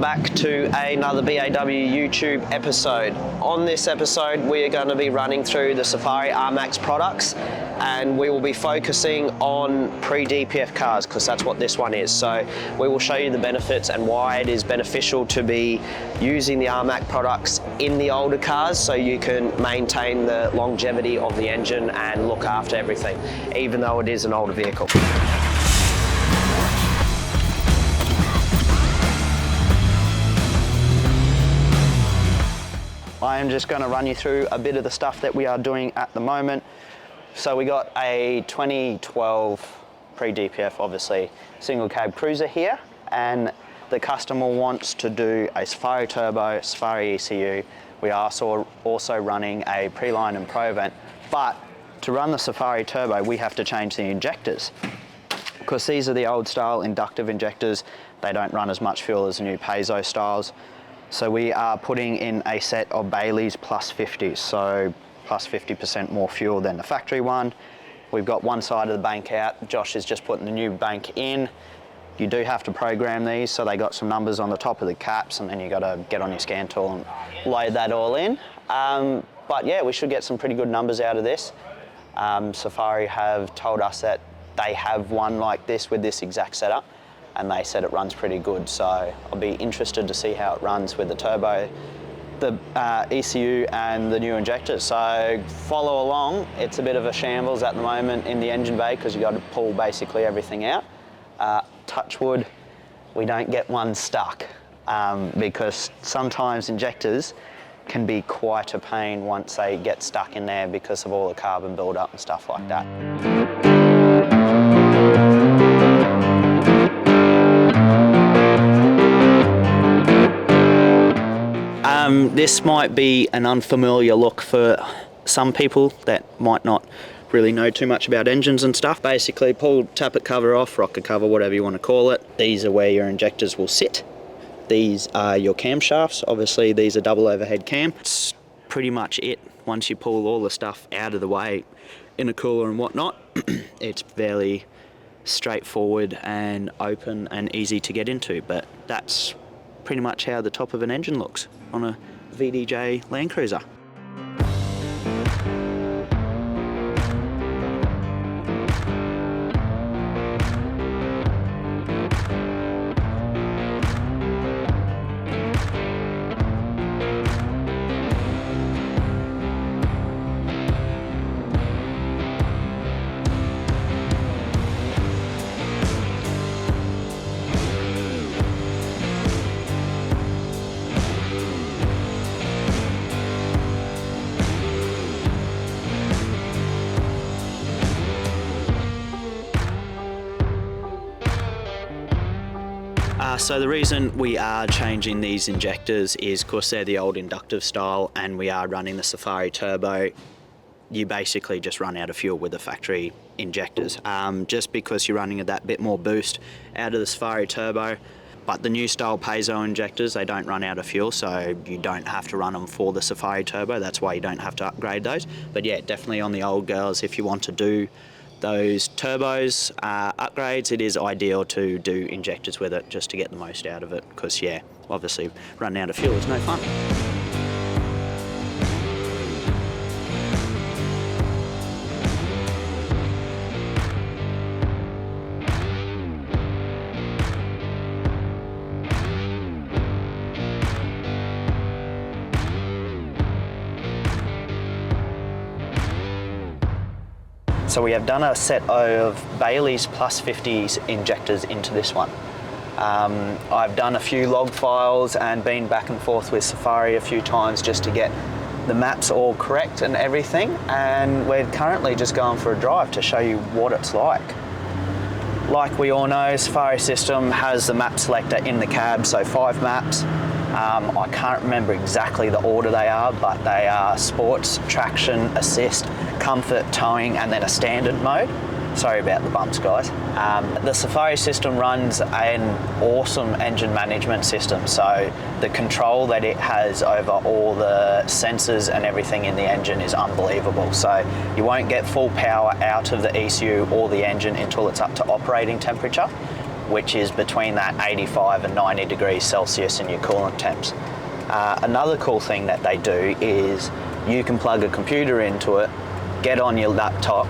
back to another BAW YouTube episode. On this episode, we are going to be running through the Safari ARMAX products, and we will be focusing on pre-DPF cars because that's what this one is. So we will show you the benefits and why it is beneficial to be using the ARMAX products in the older cars so you can maintain the longevity of the engine and look after everything, even though it is an older vehicle. I am just going to run you through a bit of the stuff that we are doing at the moment. So we got a 2012 pre-DPF, obviously, single cab cruiser here, and the customer wants to do a Safari Turbo, Safari ECU. We are also running a Pre-Line and Pro vent, but to run the Safari Turbo, we have to change the injectors because these are the old style inductive injectors. They don't run as much fuel as the new piezo styles. So we are putting in a set of Bailey's plus 50s, so plus 50% more fuel than the factory one. We've got one side of the bank out. Josh is just putting the new bank in. You do have to program these, so they got some numbers on the top of the caps, and then you got to get on your scan tool and load that all in. But yeah, we should get some pretty good numbers out of this. Safari have told us that they have one like this with this exact setup, and they said it runs pretty good. So I'll be interested to see how it runs with the turbo, the ECU and the new injectors. So follow along. It's a bit of a shambles at the moment in the engine bay because you got to pull basically everything out. Touch wood, we don't get one stuck because sometimes injectors can be quite a pain once they get stuck in there because of all the carbon buildup and stuff like that. This might be an unfamiliar look for some people that might not really know too much about engines and stuff. Basically, pull tappet cover off, rocker cover, whatever you want to call it. These are where your injectors will sit. These are your camshafts. Obviously, these are double overhead cam. It's pretty much it. Once you pull all the stuff out of the way, intercooler and whatnot, it's fairly straightforward and open and easy to get into. But that's pretty much how the top of an engine looks on a VDJ Land Cruiser. So the reason we are changing these injectors is because they're the old inductive style and we are running the Safari Turbo. You basically just run out of fuel with the factory injectors, just because you're running that bit more boost out of the Safari Turbo. But the new style piezo injectors, they don't run out of fuel, so you don't have to run them for the Safari Turbo. That's why you don't have to upgrade those. But yeah, definitely on the old girls, if you want to do those turbos upgrades, it is ideal to do injectors with it just to get the most out of it, because yeah, obviously running out of fuel is no fun. So we have done a set of Bailey's plus 50s injectors into this one. I've done a few log files and been back and forth with Safari a few times just to get the maps all correct and everything, and we're currently just going for a drive to show you what it's like. Like we all know, Safari system has the map selector in the cab, so 5 maps. I can't remember exactly the order they are, but they are sports, traction, assist, comfort, towing, and then a standard mode. Sorry about the bumps, guys. The Safari system runs an awesome engine management system, so the control that it has over all the sensors and everything in the engine is unbelievable. So you won't get full power out of the ECU or the engine until it's up to operating temperature. which is between that 85 and 90 degrees Celsius in your coolant temps. Another cool thing that they do is you can plug a computer into it, get on your laptop,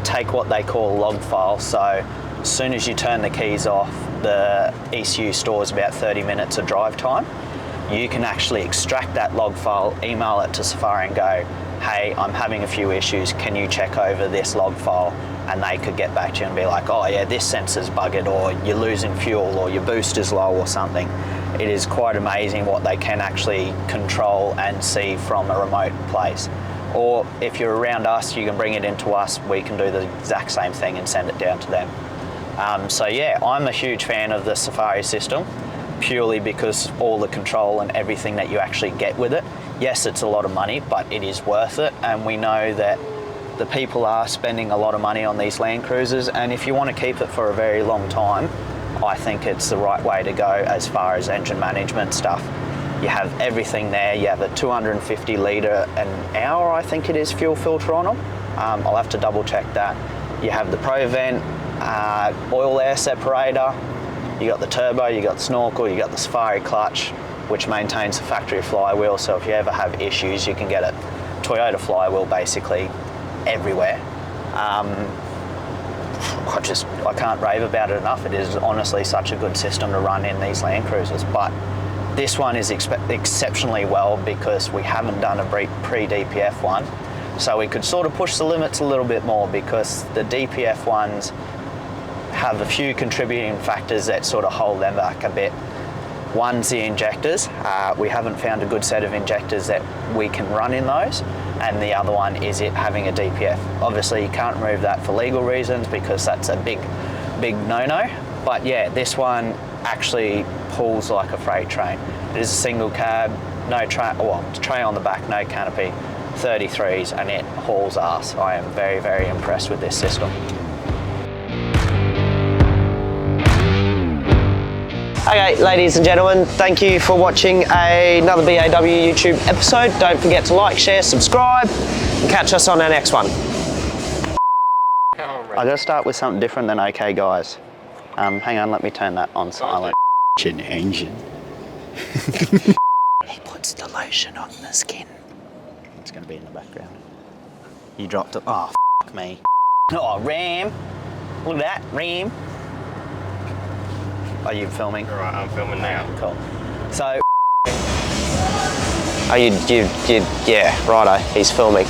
take what they call a log file. So as soon as you turn the keys off, the ECU stores about 30 minutes of drive time. You can actually extract that log file, email it to Safari and go, hey, I'm having a few issues, can you check over this log file? And they could get back to you and be like, oh yeah, this sensor's buggered, or you're losing fuel, or your booster's low or something. It is quite amazing what they can actually control and see from a remote place. Or if you're around us, you can bring it into us, we can do the exact same thing and send it down to them. So yeah, I'm a huge fan of the Safari system, purely because all the control and everything that you actually get with it. Yes, it's a lot of money, but it is worth it, and we know that the people are spending a lot of money on these Land Cruisers, and if you want to keep it for a very long time, I think it's the right way to go as far as engine management stuff. You have everything there. You have a 250 litre an hour, I think it is, fuel filter on them. I'll have to double check that. You have the Pro Vent, oil air separator, you got the turbo, you got the snorkel, you got the Safari clutch, which maintains the factory flywheel, so if you ever have issues, you can get a Toyota flywheel basically everywhere. I can't rave about it enough. It is honestly such a good system to run in these Land Cruisers, but this one is exceptionally well because we haven't done a pre-DPF one, so we could sort of push the limits a little bit more, because the DPF ones have a few contributing factors that sort of hold them back a bit. One's the injectors. We haven't found a good set of injectors that we can run in those, and the other one is it having a DPF. Obviously you can't remove that for legal reasons because that's a big no-no, but yeah, this one actually pulls like a freight train. It is a single cab, no tray, well, tray on the back, no canopy, 33s, and it hauls ass. I am very, very impressed with this system. Okay, ladies and gentlemen, thank you for watching another BAW YouTube episode. Don't forget to like, share, subscribe, and catch us on our next one. I gotta start with something different than okay guys. Hang on, let me turn that on silent. Engine. He puts the lotion on the skin. It's gonna be in the background. You dropped it. Oh, f me. Oh, Ram. Look at that, Ram. Are you filming? All right, I'm filming now. Cool. So. Oh, yeah, righto, he's filming.